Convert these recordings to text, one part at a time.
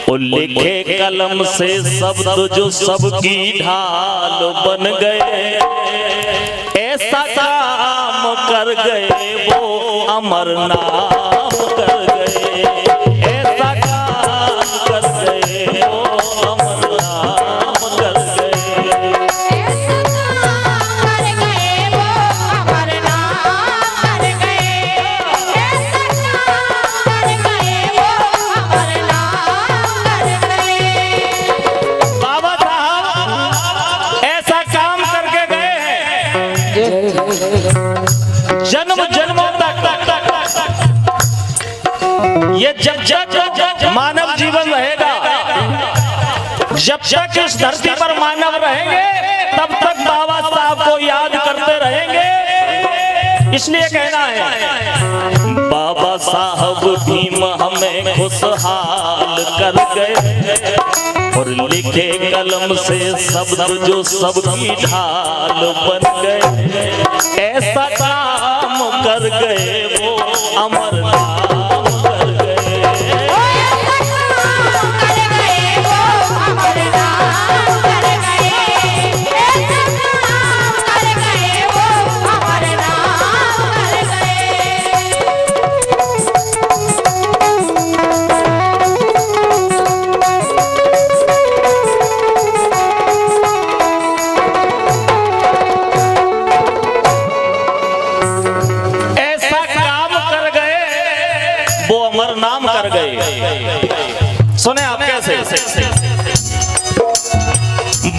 वो लिखे कलम से शब्द जो सबकी ढाल बन गए, ऐसा काम कर गए वो अमर नाम कर गए, ऐसा काम कर गए वो अमर नाम कर गए, ऐसा काम कर गए वो अमर नाम कर गए, ऐसा काम कर गए वो अमर नाम कर गए। बाबा साहब ऐसा काम करके गए हैं, जन्म जन्मों तक ये जब जब मानव जीवन रहेगा, जब तक इस धरती पर मानव रहेंगे, तब तक बाबा साहब को याद करते रहेंगे। इसलिए कहना है बाबा साहब भीम हमें खुशहाल कर गए, और लिखे कलम से शब्द जो सबकी ढाल बन गए, ऐसा काम कर गए वो अमर नाम कर गए, ऐसा काम कर गए वो अमर नाम कर गए, ऐसा काम कर गए वो अमर नाम कर गए। ऐसा काम कर गए वो अमर नाम कर गए। सुने आप कैसे?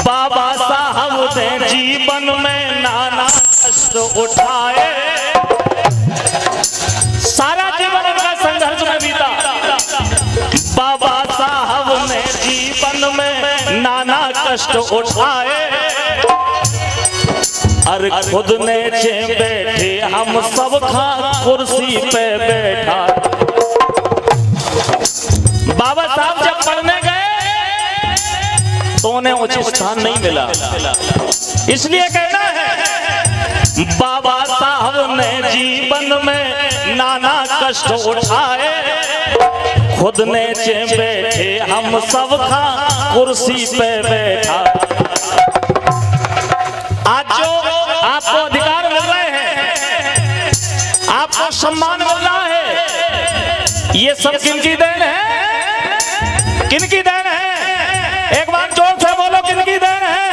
बाबा साहब ने जीवन में नाना कष्ट उठाए, सारा जीवन उनका संघर्ष में बीता। बाबा साहब ने जीवन में नाना कष्ट उठाए, अरे खुद नीचे बैठे हम सब खा कुर्सी पे बैठा। बाबा साहब जब पढ़ने गए तो उन्हें उचित स्थान नहीं मिला, इसलिए कहना है बाबा साहब ने जीवन में नाना कष्ट उठाए, खुद नीचे बैठे हम सब खा कुर्सी पे बैठा। आज जो आपको अधिकार मिल रहे हैं, आपको सम्मान मिल रहा है, ये सब किनकी देन है? किनकी देन है? एक बार जोर से बोलो, किनकी देन है?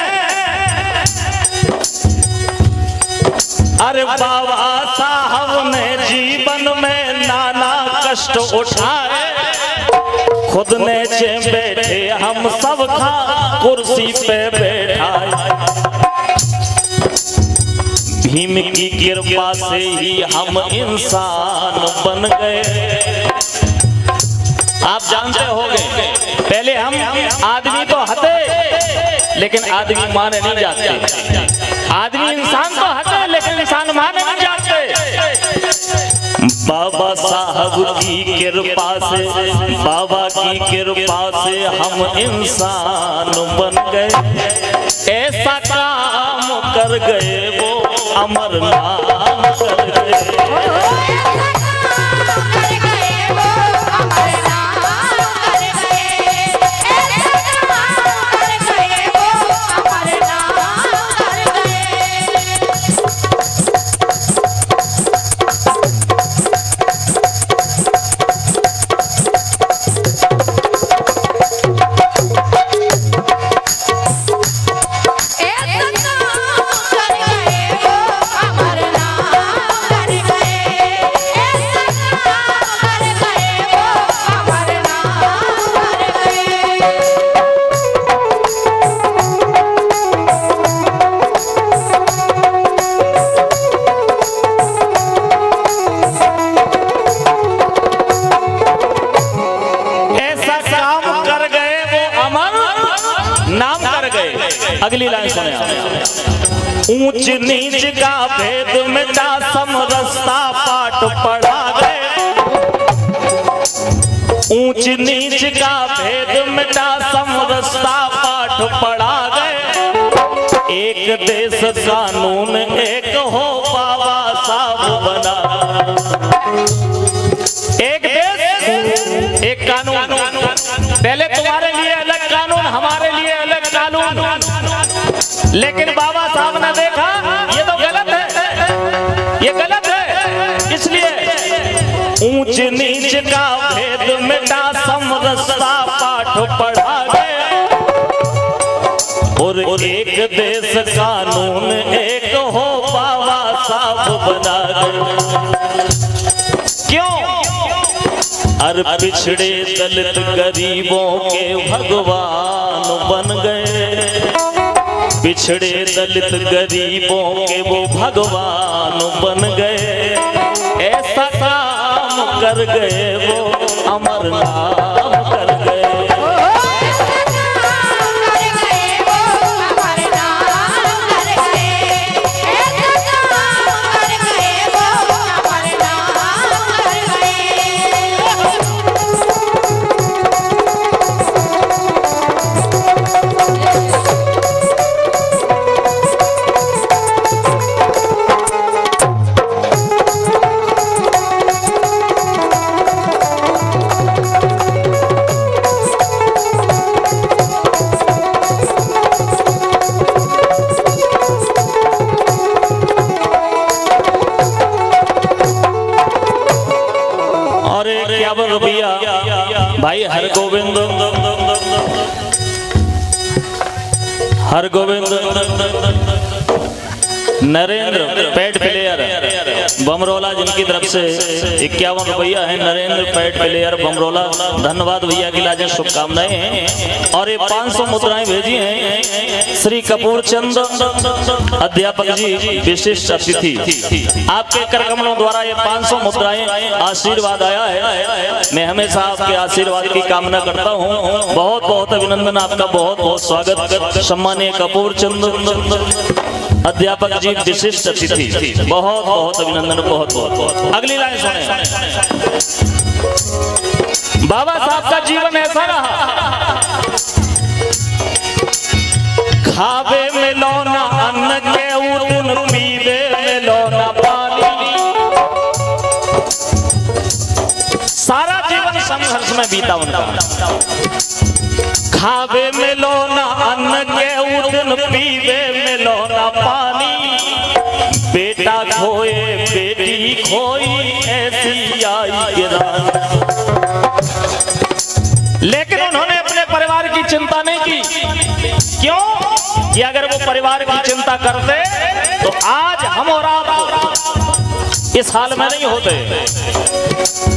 अरे बाबा साहब ने जीवन में नाना कष्ट उठाए, खुद नीचे बैठे हम सब खा कुर्सी पे बैठाए। भीम की कृपा से ही हम इंसान बन गए। आप जानते होंगे पहले हम आदमी तो हते, लेकिन आदमी माने नहीं जाते। आदमी इंसान तो हते, लेकिन इंसान माने नहीं जाते। बाबा साहब की कृपा से, बाबा की कृपा से हम इंसान बन गए, ऐसा काम कर गए वो अमर नाम कर गए, ऐसा काम कर गए वो अमर नाम कर गए, ऐसा काम कर गए वो अमर नाम कर गए। अगली लाइन सुने आप। ऊंच नीच का भेद मिटा समरसता पाठ पढ़ा गए। ऊंच नीच का भेद मिटा समरसता पाठ पढ़ा गए। एक देश कानून एक हो बाबा साहब बना। एक देश एक कानून। पहले तुम्हारे लिए अलग कानून, हमारे लिए अलग कानून, लेकिन बाबा साहब ने देखा ये तो गलत है, ये गलत है। इसलिए ऊंच नीच का भेद मिटा, समरसता पाठ पढ़ा गया और एक देश कानून एक हो बाबा साहब बना गए। क्यों? अरे पिछड़े दलित गरीबों के भगवान बन गए, पिछड़े दलित गरीबों के वो भगवान बन गए। ऐसा काम कर गए वो, अमर नाम कर गए। भाई हरगोविंद नरेंद्र पैड प्लेयर बमरोला, जिनकी तरफ से 51 रुपया है। नरेंद्र पैड प्लेयर बमरोला, धन्यवाद भैया की लाजवाब शुभकामनाएं हैं। और ये 500 मुद्राएं भेजी हैं श्री कपूर चंद अध्यापक जी, विशिष्ट अतिथि। आपके कर कमलों द्वारा ये 500 मुद्राएं आशीर्वाद आया है। मैं हमेशा आपके आशीर्वाद की कामना करता हूँ। बहुत बहुत अभिनंदन, आपका बहुत बहुत स्वागत। सम्मानीय कपूर चंद अध्यापक जी, विशिष्ट अतिथि, बहुत बहुत अभिनंदन, बहुत बहुत। अगली लाइन सुने। बाबा साहब का जीवन ऐसा रहा, खावे में लौना अन्न के उदन, पीवे में लौना पानी। सारा जीवन संघर्ष में बीता उनका। खावे में लौना अन्न के उदन, पीवे में लौना पानी। बेटा खोए बेटी खोई, ऐसी आई गिरान। लेकिन उन्होंने अपने परिवार की चिंता नहीं की। क्यों? कि अगर वो परिवार की चिंता करते तो आज हम और आप इस हाल में नहीं होते।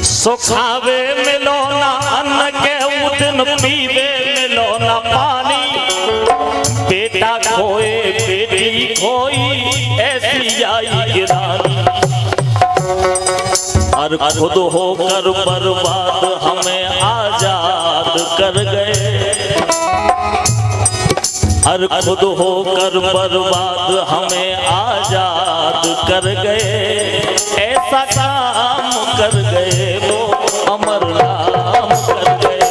सुखावे में लौना अन्न के उदन, पीवे में लौना पानी। बेटा खोए बेटी खोई, ऐसी आई गिरानी। और खुद होकर बर्बाद हमें आजाद कर गए। और खुद होकर बर्बाद हमें आजाद कर गए। ऐसा काम कर गए वो, अमर नाम कर गए।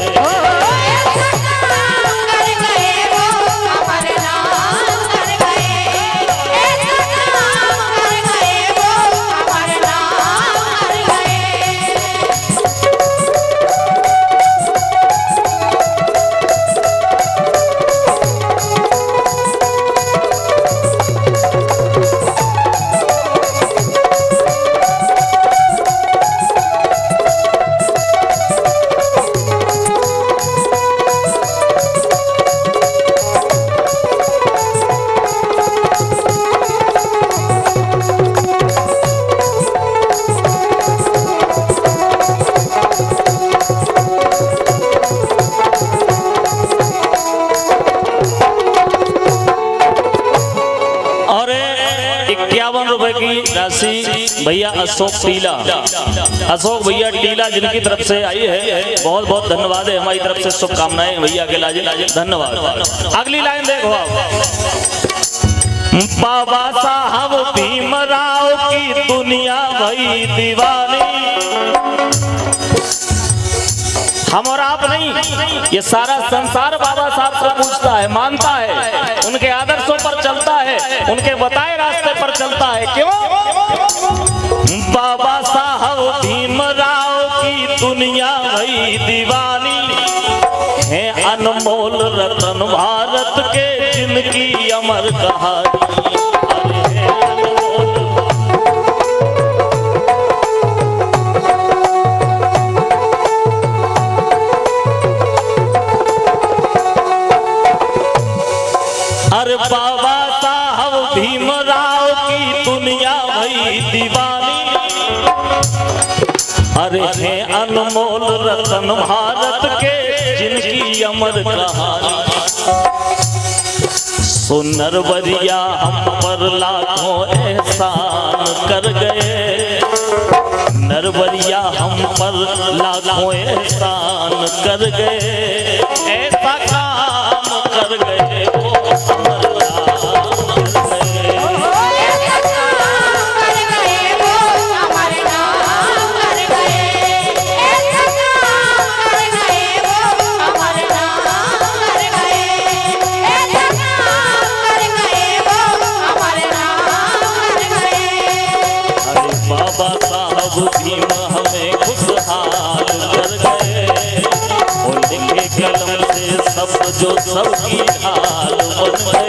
भैया अशोक टीला, अशोक भैया टीला जिनकी तरफ से आई है, बहुत बहुत धन्यवाद है। हमारी तरफ से शुभकामनाएं भैया के लाजे धन्यवाद। अगली लाइन देखो आप। बाबा साहब भीमराव की दुनिया भई दीवानी। हम और आप नहीं, ये सारा संसार बाबा साहब को पूछता है, मानता है, उनके आदर्शों पर चलता है, उनके बताए रास्ते पर चलता है। क्यों? बाबा साहब भीमराव की दुनिया भई दीवानी। हैं अनमोल रतन भारत के जिनकी अमर कहानी। अरे हैं अनमोल अरे बाबा साहब भीमराव की दुनिया भई दीवानी। अरे हैं अनमोल रतन भारत के जिनकी अमर कहानी। सो नरवरिया हम पर लाखों एहसान कर गए, नरवरिया हम पर लाखों एहसान कर गए, ऐसा काम कर गए वो अमर नाम कर गए। बाबा साहब भीम हमें खुशहाल कर गए, और लिखे कलम से सब जो सबकी ढाल बन गए।